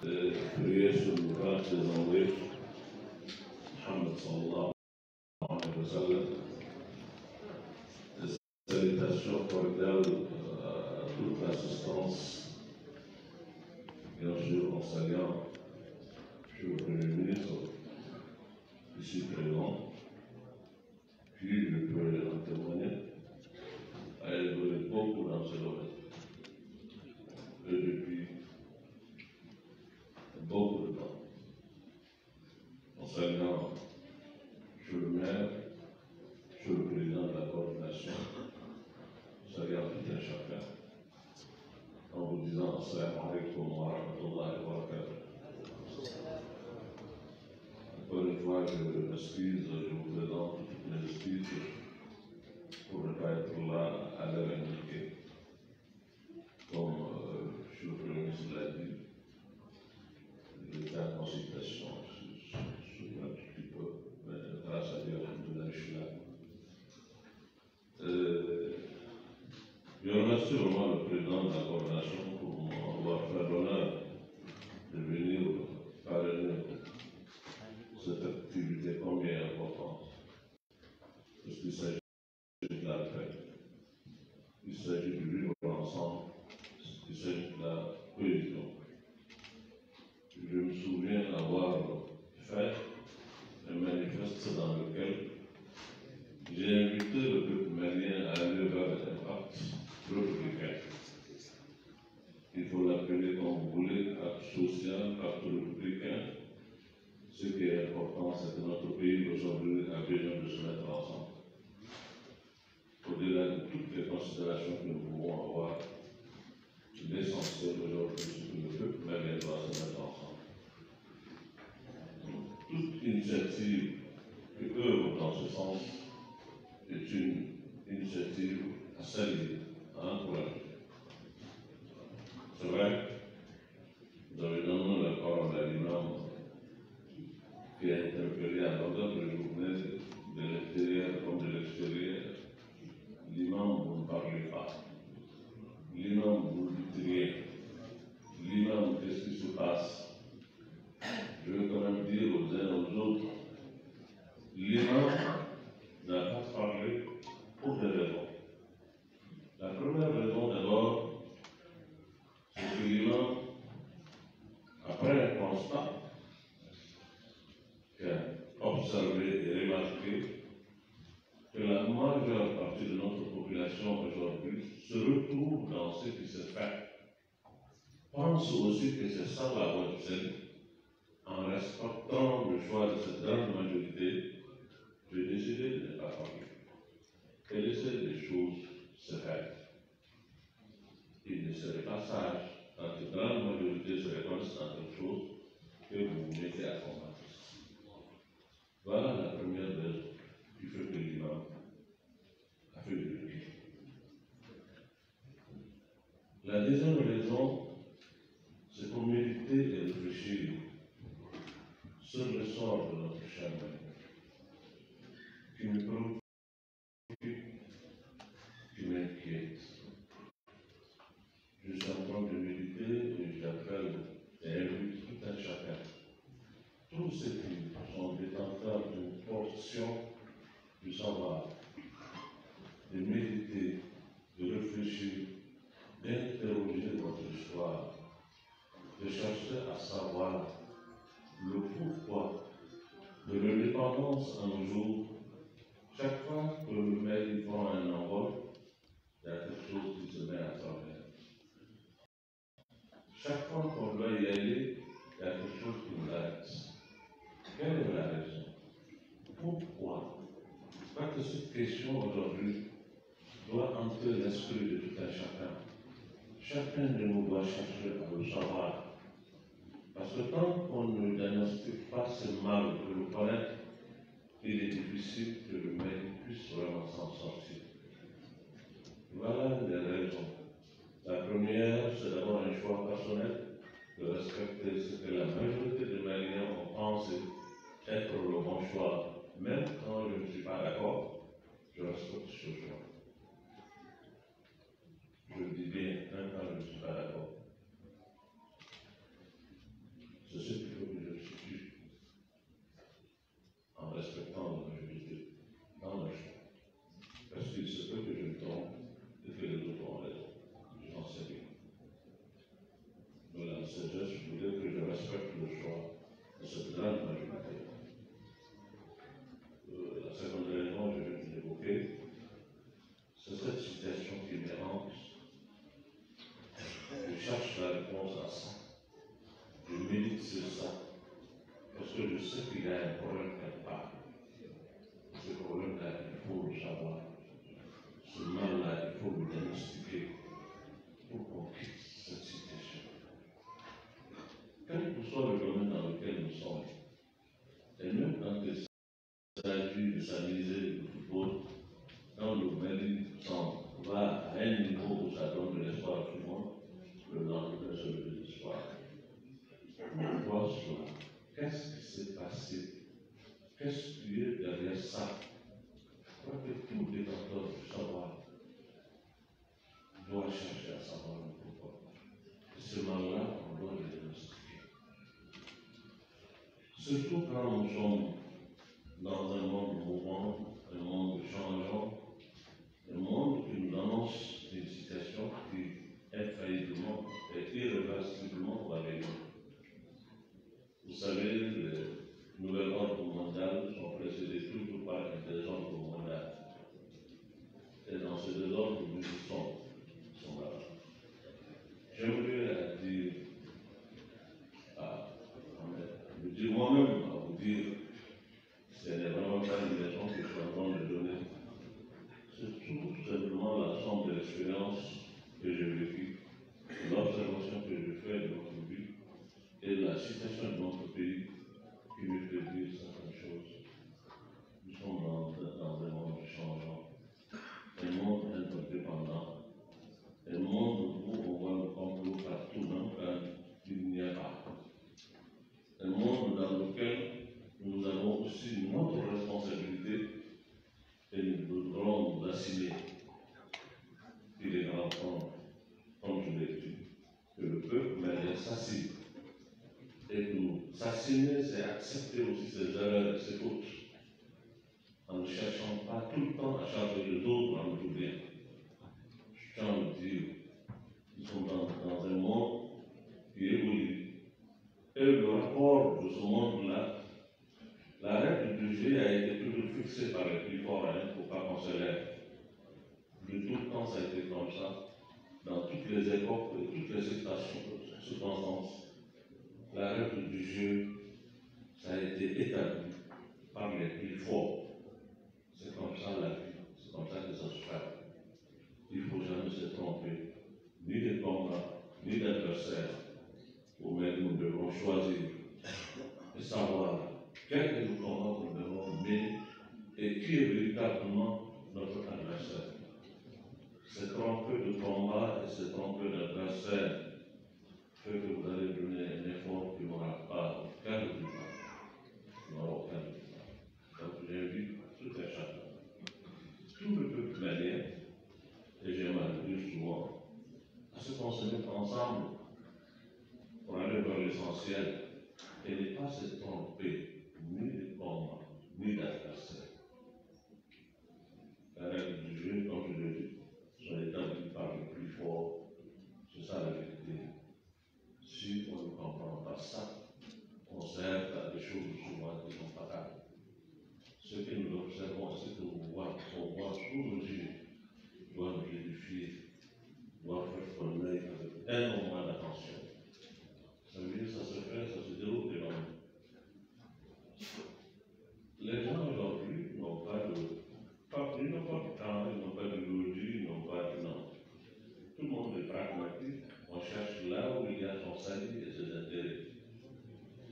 prier sur le grâce des envoyés, Mohammed sallallahu alayhi wa sallam. Des salutations cordiales à toute l'assistance, bien sûr en saluant le Premier ministre ici présent, puis je peux en témoigner, a évolué beaucoup dans ce domaine. Et depuis beaucoup de temps. En saluant sur le maire, sur le président de la coordination, saluant tout un chacun, en vous disant assalamu alaikum wa rahmatullahi wa barakatuh. Encore une fois, je m'excuse, je vous présente toutes mes excuses pour ne pas être là à l'heure indiquée. Comme le Premier ministre l'a dit, j'étais en consultation sur un petit peu, mais grâce à Dieu, je suis là. Je remercie vraiment le président de la coordination pour m'avoir fait l'honneur de venir parrainer cette activité combien importante. Parce qu'il s'agit de la paix, il s'agit de vivre ensemble, il s'agit de la cohésion. Je me souviens avoir fait un manifeste dans lequel j'ai invité le peuple malien à aller vers un pacte républicain. Il faut l'appeler comme vous voulez, acte social, acte républicain. Ce qui est important, c'est que notre pays aujourd'hui a besoin de se mettre ensemble. Au-delà de toutes les considérations que nous pouvons avoir, l'essentiel aujourd'hui, c'est que le peuple malien doit se mettre ensemble. Toute initiative qui œuvre dans ce sens est une initiative à saluer, à encourager. C'est vrai, vous avez donné la parole à l'imam qui a interpellé à l'ordre de journée de l'intérieur comme de l'extérieur. L'imam, vous ne parlez pas. L'imam, vous ne dites rien. L'imam, qu'est-ce qui se passe? Je veux quand même dire aux uns aux autres, l'imam n'a pas parlé pour des raisons. La première raison d'abord, c'est que l'imam, après un constat qu'a observé et remarqué, que la majeure partie de notre population aujourd'hui se retrouve dans ce qui se fait. Pense aussi que c'est ça la voie du salut. En respectant le choix de cette grande majorité, j'ai décidé de ne pas parler et laisser les choses se faire. Il ne serait pas sage, quand une grande majorité se réconcilie dans quelque chose, que vous vous mettez à combattre. Voilà la première raison qui fait que l'imam a fait du bien. La deuxième raison, c'est pour méditer et réfléchir sur le sort de notre chemin, qui me préoccupe, qui m'inquiète. Je suis en train de méditer et j'appelle et invite tout un chacun, tous ceux qui sont détenteurs d'une portion du savoir, de méditer, de réfléchir, d'interroger votre histoire, de chercher à savoir le pourquoi de l'indépendance en nos jours. Chaque fois que le mail prend un envol, il y a quelque chose qui se met à travers. Chaque fois qu'on doit y aller, il y a quelque chose qui nous arrête. Quelle est la raison? Pourquoi? Parce que cette question aujourd'hui doit entrer l'esprit de tout un chacun. Chacun de nous doit chercher à le savoir. Parce que tant qu'on ne diagnostique pas ce mal de le connaître, il est difficile que le mail puisse vraiment s'en sortir. Voilà les raisons. La première, c'est d'avoir un choix personnel, de respecter ce que la majorité des Maliens ont pensé être le bon choix. Même quand je ne suis pas d'accord, je respecte ce choix. Je dis bien, même quand je ne suis pas d'accord. réponse à ça. Je médite sur ça. Parce que je sais qu'il y a un problème quelque part. Ce problème-là, il faut le savoir. Ce mal-là, il faut le diagnostiquer pour qu'on quitte cette situation. Quel que soit le domaine dans lequel nous sommes, et même quand il s'agit de s'amuser du football, quand le Mali va à un niveau où ça donne de l'espoir à tout le monde, le lendemain c'est le désespoir. Pourquoi cela? Qu'est-ce qui s'est passé? Qu'est-ce qui est derrière ça? Je crois que tout détenteur du savoir doit chercher à savoir le pourquoi. Et ce mal-là, on doit le diagnostiquer. Surtout quand nous sommes dans un monde mouvant, un monde changeant, un monde qui nous annonce une situation qui infailliblement et irréversiblement va venir. Vous savez, les nouvel ordre mondial sont précédés toujours par un désordre mondial. Et dans ce désordre, nous sont là. J'aimerais dire, moi-même, à vous dire, ce n'est vraiment pas une leçon que je suis en train de donner. C'est tout simplement la somme de l'expérience que j'ai vécue, l'observation que je fais de notre vie et la situation de notre pays qui me fait dire certaines choses. Nous sommes dans un monde changeant, un monde interdépendant, un monde où on voit le complot partout, même quand il n'y a pas. Un monde dans lequel nous avons aussi notre responsabilité et nous devrons nous assumer. Il est grand temps, comme je l'ai dit, que le peuple malien s'assied. Et nous s'assumer, c'est accepter aussi ses erreurs et ses fautes, en ne cherchant pas tout le temps à charger les autres en nous bien. Je tiens à vous dire, nous sommes dans un monde qui évolue. Et le rapport de ce monde-là, la règle du jeu a été toujours fixée par les plus forts, il ne faut pas qu'on se lève. De tout le temps, ça a été comme ça, dans toutes les époques et toutes les circonstances. La règle du jeu, ça a été établi par les plus forts. C'est comme ça la vie, c'est comme ça que ça se fait. Il ne faut jamais se tromper, ni de combat, ni d'adversaire. Mais nous devons choisir et savoir quel est le combat que nous devons mener et qui est véritablement notre adversaire. Se tromper de combat et se tromper d'adversaire fait que vous allez donner un effort qui n'aura pas aucun résultat. Aucun résultat. Donc j'invite tout un chacun, tout le peuple malien, et j'aimerais le dire souvent, à se concentrer ensemble pour aller vers l'essentiel et ne pas se tromper ni de combat, ni d'adversaire. La règle du jeu, comme je l'ai dit, sont établies par le plus fort. C'est ça la vérité. Si on ne comprend pas ça, on sert à des choses souvent qui sont fatales. Ce que nous observons, ce que nous voyons, on voit tous nos yeux, doit nous édifier, doit faire qu'on œil avec énormément d'attention. Ça veut dire, ça se déroule devant nous. Les gens aujourd'hui n'ont pas de temps, ils n'ont pas de logis, ils n'ont pas de nom. Tout le monde est pragmatique, on cherche là où il y a son salut et ses intérêts.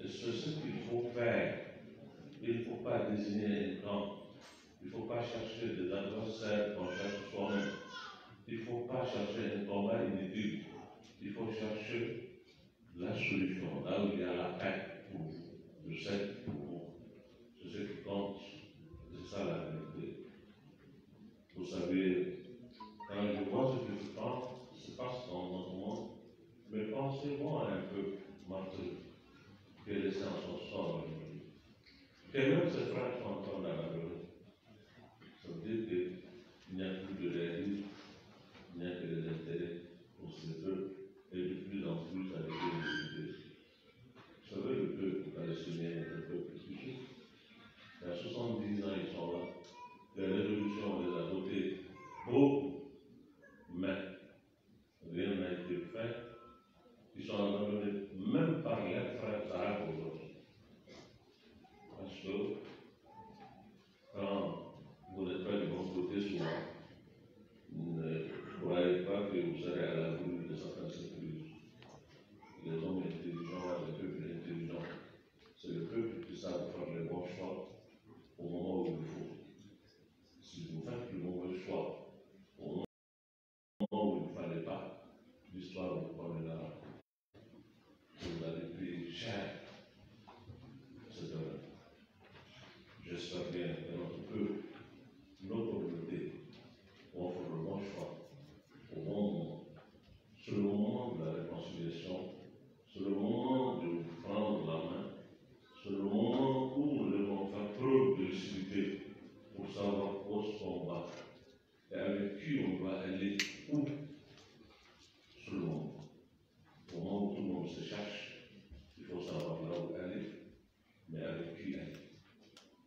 Et c'est ce qu'il faut faire. Il ne faut pas désigner un camp. Il ne faut pas chercher des adversaires qu'on cherche soi-même. Il ne faut pas chercher un combat inutile. Il faut chercher la solution, là où il y a la paix pour vous, le sel pour vous. C'est ce qui compte. C'est ça la vérité. Vous savez, quand je vois ce qui se passe dans notre monde, mes pensées vont un peu marteler que les séances sont sombres aujourd'hui. Que même ces frères sont en train d'abandonner. Ça veut dire qu'il n'y a plus de réalisme, il n'y a que des intérêts pour ce peuple, et de plus en plus avec les idées. Vous savez, le peuple palestinien est un peuple qui souffre. Il y a 70 ans, ils sont là. Les résolutions, on les a votées beaucoup, mais rien n'a été fait. Ils ils sont abandonnés même par les frères arabes aujourd'hui. Parce que quand vous n'êtes pas du bon côté souvent, ne croyez pas que vous serez à l'abri de certaines surprises. Les hommes intelligents, les peuples intelligents, c'est le peuple qui savent faire les bons choix au moment où il faut. Si vous faites le mauvais choix au moment où il ne fallait pas, l'histoire vous pardonnera. Vous allez payer cher cette heure. J'espère bien que notre peuple, nos communautés, offrent le bon choix au bon moment. C'est le moment de la réconciliation, c'est le moment de prendre la main, c'est le moment où nous devons faire preuve de lucidité pour savoir où on va et avec qui on va aller où. C'est le moment. Au moment où tout le monde se cherche, il faut savoir là où aller, mais avec qui aller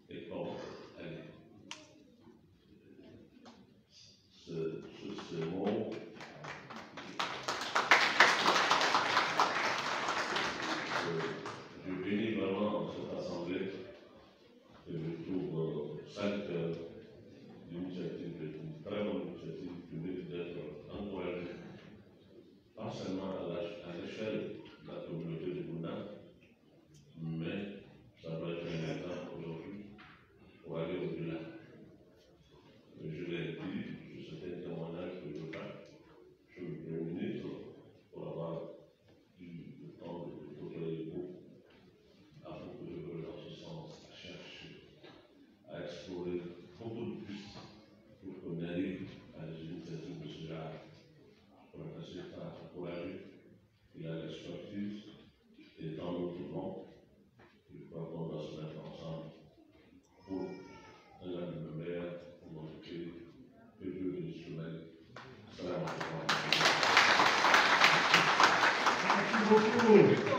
et comment aller. Ce mot, je bénis vraiment cette assemblée que je trouve sainte d'initiative, une très bonne initiative qui mérite d'être encouragée, pas seulement à l'échelle de la communauté de Bouna, mais ça doit être un exemple aujourd'hui pour aller au-delà. Je l'ai dit, c'était un témoignage que je fais. Je suis le ministre pour avoir eu le temps de côtoyer beaucoup, afin que je veuille dans ce sens à chercher, à explorer beaucoup de pistes pour qu'on arrive à des initiatives de ce genre. Pour la passer à encourager, il a l'expertise, et dans notre nom, je crois qu'on doit se mettre ensemble pour un lendemain meilleur pour notre pays, que Dieu bénisse le maître. Salam alaikum. Merci beaucoup.